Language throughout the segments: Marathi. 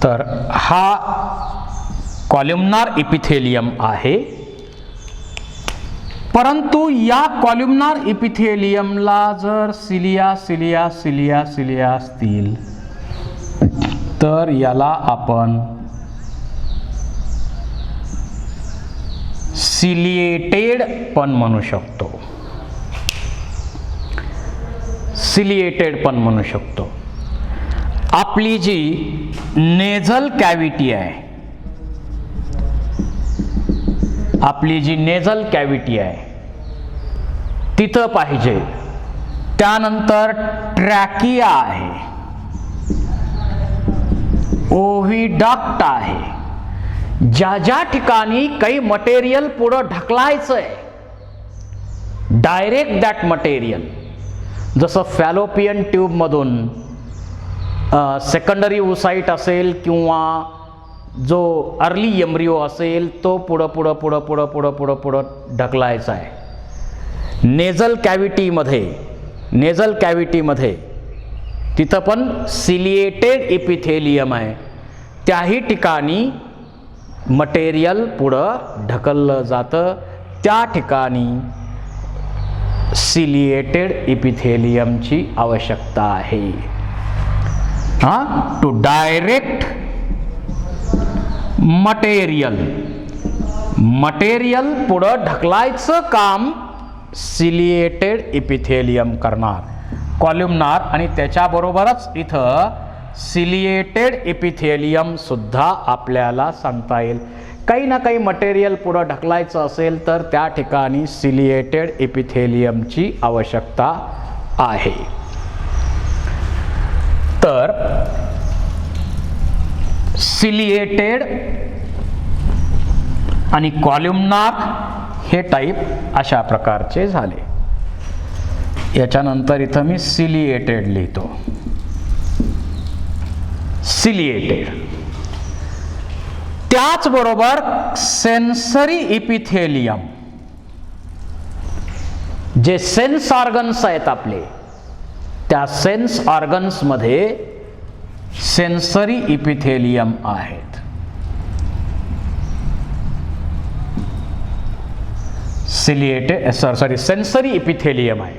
तर हा कॉल्युमनार इपिथेलियम आहे, परंतु या कॉल्युमनार इपिथेलियमला जर सिलिया असतील तर याला आपण सिलिएटेड पण म्हणू शकतो. आपली जी नेझल कॅव्हिटी आहे, तिथं पाहिजे. त्यानंतर ट्रॅकिया आहे, ओव्हिडक्ट आहे. ज्या ठिकाणी काही मटेरियल पुढं ढकलायचंय, डायरेक्ट दॅट मटेरियल, जसं फॅलोपियन ट्यूब मधून सेकंडरी ओसाइट असेल किंवा जो अर्ली एम्ब्रिओ असेल तो पुढं ढकलायचा आहे. नेझल कॅव्हिटीमध्ये तिथं पण सिलिएटेड इपिथेलियम आहे. त्याही ठिकाणी मटेरियल पुढं ढकललं जातं. त्या ठिकाणी सिलिएटेड इपिथेलियमची आवश्यकता आहे. टू डायरेक्ट मटेरियल पुढं ढकलायचं काम सिलिएटेड इपिथेलियम करणार. कॉल्युमनार आणि त्याच्याबरोबरच इथं सिलिएटेड इपिथेलियम सुद्धा आपल्याला सांगता येईल. काही ना काही मटेरियल पुढं ढकलायचं असेल तर त्या ठिकाणी सिलिएटेड इपिथेलियमची आवश्यकता आहे. तर सिलिएटेड आणि कॉल्युमनार हे टाईप अशा प्रकारचे झाले. याच्यानंतर इथं मी सिलिएटेड लिहितो. त्याचबरोबर सेन्सरी इपिथेलियम, जे सेन्स ऑर्गन्स आहेत आपले, त्या सेन्स ऑर्गन्स मध्ये सेन्सरी इपिथेलियम आहेत. सेन्सरी इपिथेलियम आहे.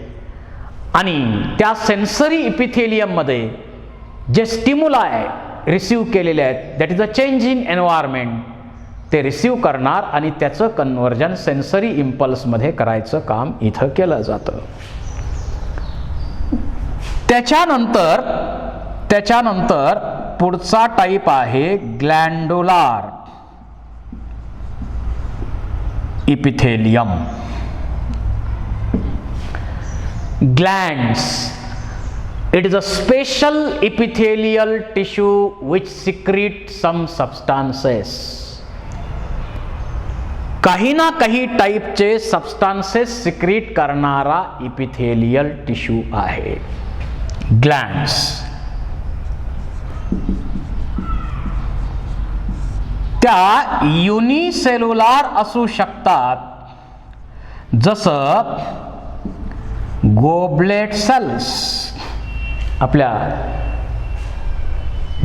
आणि त्या सेन्सरी इपिथेलियम मध्ये जे स्टिम्युलाई रिसीव्ह केलेले आहेत, that is a change in environment, ते रिसीव्ह करणार आणि त्याचं कन्व्हर्जन सेन्सरी इम्पल्स मध्ये करायचं काम इथं केलं जातं. त्याच्यानंतर पुढचा टाईप आहे ग्लॅन्डुलार epithelium. Glands, it is a special epithelial tissue which secrete some substances. काही ना काही टाईपचे सबस्टान्सेस सिक्रीट करणारा इपिथेलियल टिश्यू आहे ग्लॅन्ड्स. त्या युनिसेल्युलार असू शकतात, जसं गोबलेट सेल्स. आपल्या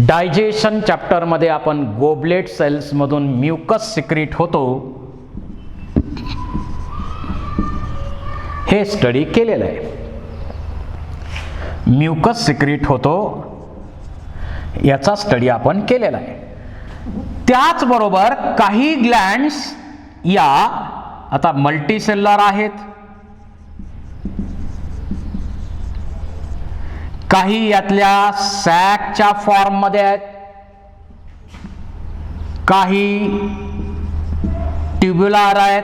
डायजेशन चॅप्टर मध्ये आपण गोबलेट सेल्स मधून म्युकस सिक्रीट होतो हे स्टडी केलेलं आहे. म्युकस सिक्रीट होतो याचा स्टडी आपण केलेला आहे. त्याचबरोबर काही ग्लँड्स या आता मल्टीसेल्युलर आहेत, काही यातल्या सॅकच्या फॉर्म मध्ये आहेत, काही ट्युब्युलर आहेत,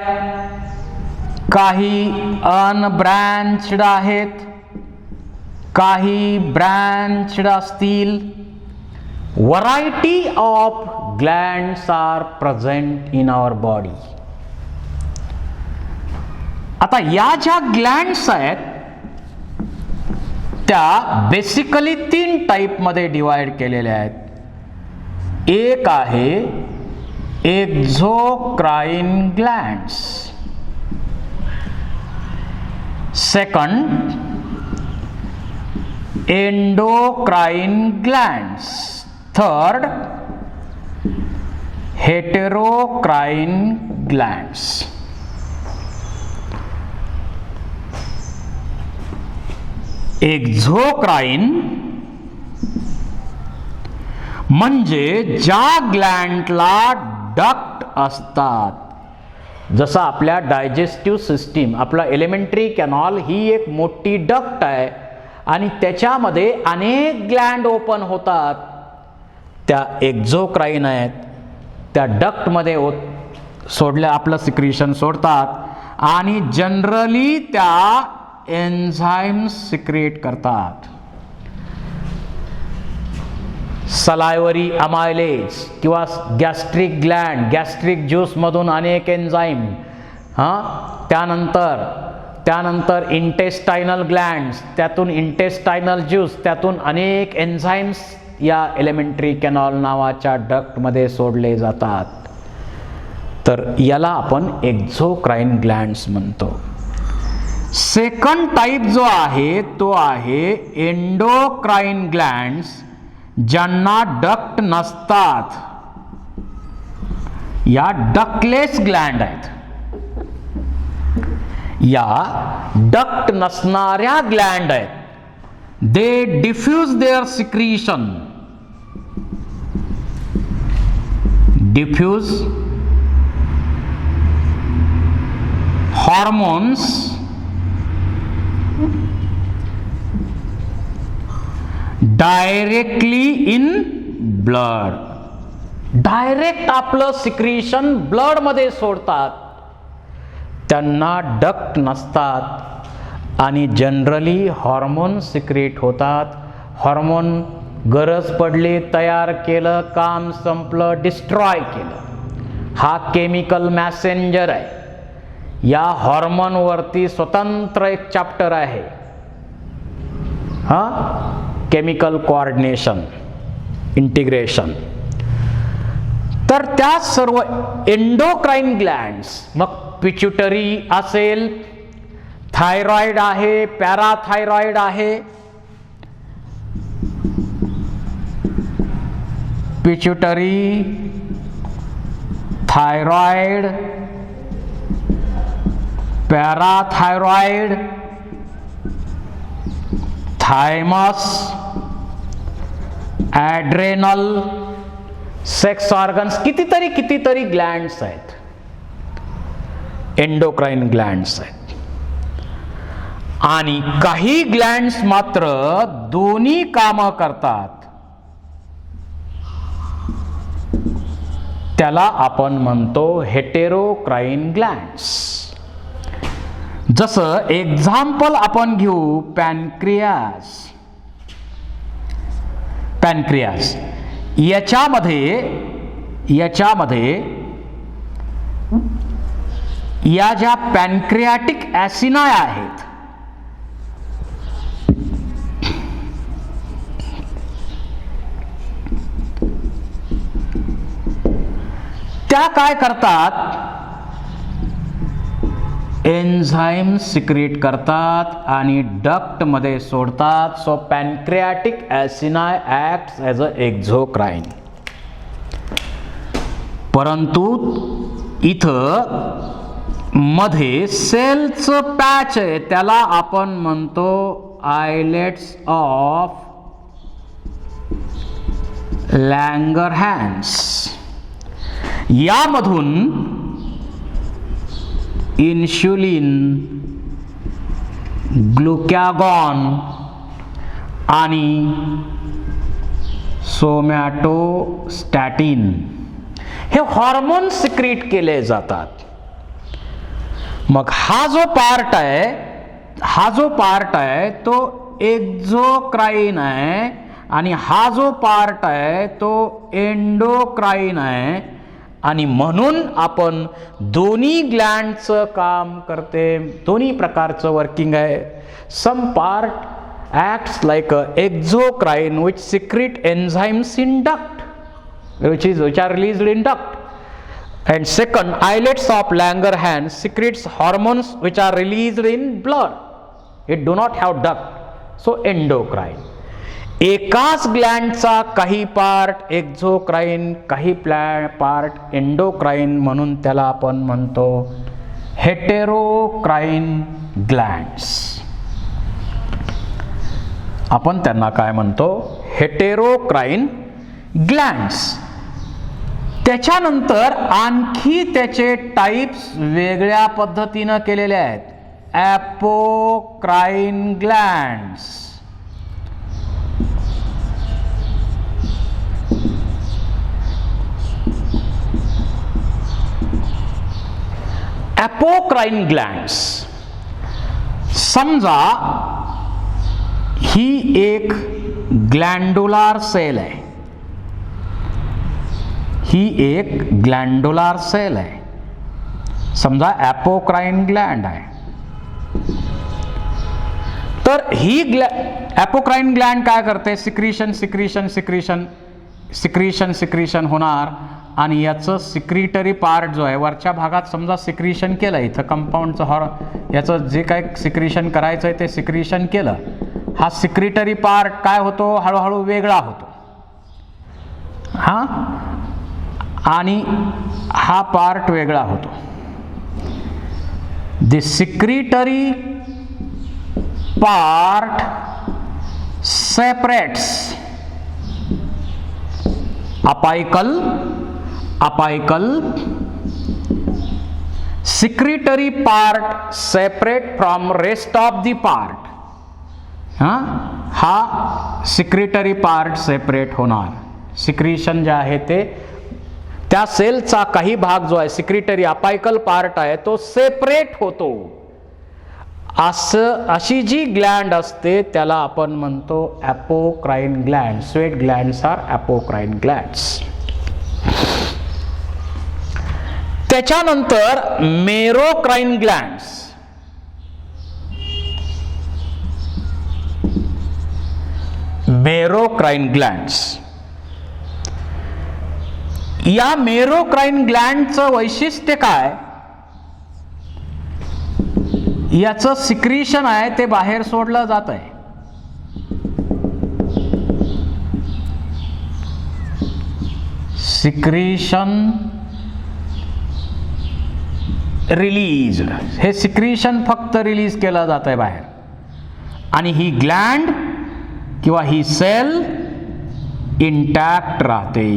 काही अनब्रँच्ड आहेत, काही ब्रँच्ड असतील. Variety of glands are present in our body. आता या ज्या ग्लँड्स आहेत त्या बेसिकली 3 टाईप मध्ये डिवाइड केलेल्या आहेत. एक आहे exocrine glands, second endocrine glands, third heterocrine glands. Exocrine म्हणजे ज्या ग्लँडला डक्ट असतात. जसं आपल्या डायजेस्टिव्ह सिस्टीम, आपला एलिमेंटरी कॅनॉल ही एक मोठी डक्ट आहे आणि त्याच्यामध्ये अनेक ग्लँड ओपन होतात. त्या एक्झोक्राइन आहेत, त्या डक्टमध्ये सोडल्या आपलं सिक्रिशन सोडतात आणि जनरली त्या एन्झाईम्स सिक्रिएट करतात. सलायवरी अमायलेज किंवा गॅस्ट्रिक ग्लँड, गॅस्ट्रिक ज्यूसमधून अनेक एन्झाईम, त्यानंतर इंटेस्टायनल ग्लँड्स, त्यातून इंटेस्टायनल ज्यूस, त्यातून अनेक एन्झाईम्स या एलिमेंटरी कॅनॉल नावाच्या डक्टमध्ये सोडले जातात. तर याला आपण एक्झोक्राइन ग्लँड्स म्हणतो. सेकंड टाईप जो आहे तो आहे एंडोक्राइन ग्लँड्स, ज्यांना डक्ट नसतात. या डक्टलेस ग्लँड आहेत. या डक्ट नसणाऱ्या ग्लँड आहेत. They diffuse their secretion, diffuse hormones directly in blood. Direct आपलं सिक्रीशन ब्लड मध्ये सोडतात. त्यांना डक्ट नसतात आणि जनरली हॉर्मोन सिक्रेट होतात. हॉर्मोन गरज पडली, तयार केलं, काम संपलं, डिस्ट्रॉय केलं. हा केमिकल मॅसेंजर आहे. या हॉर्मोनवरती स्वतंत्र एक चॅप्टर आहे, केमिकल कोऑर्डिनेशन, इंटिग्रेशन. तर त्या सर्व एंडोक्राइन ग्लँड्स, मग पिट्युटरी असेल, थायरॉइड आहे, पॅराथायरॉइड आहे, pituitary, thyroid, पॅराथायरॉइड, thymus, adrenal, sex organs, कितीतरी ग्लँड्स आहेत, एंडोक्राइन ग्लँड्स आहेत. आणि काही ग्लँड्स मात्र दोन्ही कामं करतात. त्याला आपण म्हणतो हेटेरोक्राइन ग्लँड्स. जसं एक्झाम्पल आपण घेऊ पॅनक्रियास. पॅनक्रियास याच्यामध्ये या ज्या पॅनक्रियाटिक ॲसिनाय आहेत, त्या काय करतात, एन्झाईम सिक्रेट करतात आणि डक्ट मध्ये सोडतात. So pancreatic acini acts as a exocrine. परंतु इथं मध्ये सेलचं पॅच आहे, त्याला आपण म्हणतो आयलेट्स ऑफ लँगरहॅन्स. यामधून इन्शुलिन, ग्लुकॅगॉन आणि सोमॅटोस्टॅटिन हे हॉर्मोन सिक्रीट केले जातात. मग हा जो पार्ट आहे तो एक्झोक्राइन आहे आणि हा जो पार्ट आहे तो एंडोक्राइन आहे. आणि म्हणून आपण दोन्ही ग्लँडचं काम करते, दोन्ही प्रकारचं वर्किंग आहे. Some part acts like a exocrine which secrete enzymes in duct which are released in duct. And second, islets of Langerhans secretes hormones which are released in blood. It do not have duct, so endocrine. एकाच ग्लँडचा काही पार्ट एक्झोक्राईन, काही पार्ट एंडोक्राईन, म्हणून त्याला आपण म्हणतो हेटेरोक्राईन ग्लँड्स. आपण त्यांना काय म्हणतो? हेटेरोक्राईन ग्लँड्स. त्याच्यानंतर आणखी त्याचे टाइप्स वेगळ्या पद्धतीनं केलेले आहेत. ॲपोक्राईन ग्लँड्स. ॲपोक्राईन ग्लँड्स, समजा ही एक ग्लँडुलार सेल आहे. ही एक ग्लँडुलार सेल आहे. समजा ॲपोक्राईन ग्लँड आहे. तर ही ॲपोक्राईन ग्लँड काय करते? सिक्रीशन होणार आणि याचं सिक्रिटरी पार्ट जो आहे वरच्या भागात समजा सिक्रीशन केलं, इथं कंपाऊंडचं याचं जे काय सिक्रीशन करायचं आहे ते सिक्रीशन केलं. हा सिक्रिटरी पार्ट काय होतो? हळूहळू वेगळा होतो. आणि हा पार्ट वेगळा होतो. The secretory part separates. Apical secretory part separate from rest of the part. हा सिक्रिटरी पार्ट सेपरेट होणार. सिक्रिशन जे आहे ते त्या सेलचा काही भाग जो आहे सिक्रिटरी अपायकल पार्ट आहे तो सेपरेट होतो. अशी जी ग्लँड असते त्याला आपण म्हणतो apocrine gland. Sweat glands are apocrine glands. त्याच्यानंतर मेरोक्राईन ग्लँड्स. मेरोक्राईन ग्लँड्स. या मेरोक्राईन ग्लँडचं वैशिष्ट्य काय? याचं सिक्रीशन आहे ते बाहेर सोडलं जात आहे. Secretion release. हे सिक्रीशन फक्त रिलीज केलं जात आहे बाहेर. आणि ही ग्लँड किंवा ही सेल इंटॅक्ट राहते.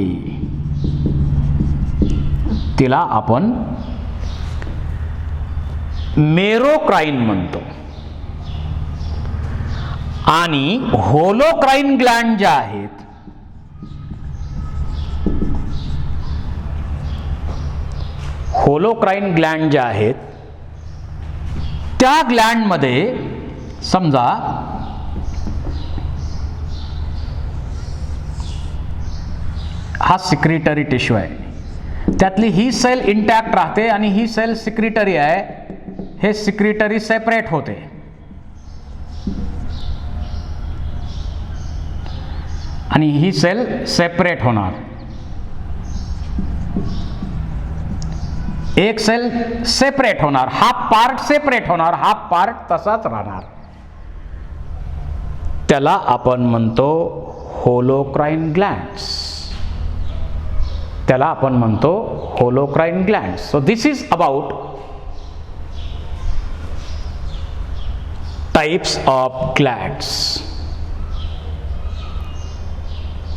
तिला आपण मेरोक्राईन म्हणतो. आणि होलोक्राईन ग्लँड ज्या आहेत त्या ग्लँडमध्ये समजा हा सिक्रिटरी टिश्यू आहे. त्यातली ही सेल इंटॅक्ट राहते आणि ही सेल सिक्रिटरी आहे. हे सिक्रिटरी सेपरेट होते. आणि ही सेल सेपरेट होणार. एक सेल सेपरेट होणार. हा पार्ट सेपरेट होणार. हा पार्ट तसाच राहणार. त्याला आपण म्हणतो होलोक्राईन ग्लँड्स. त्याला आपण म्हणतो holocrine glands. So this is about types of glands.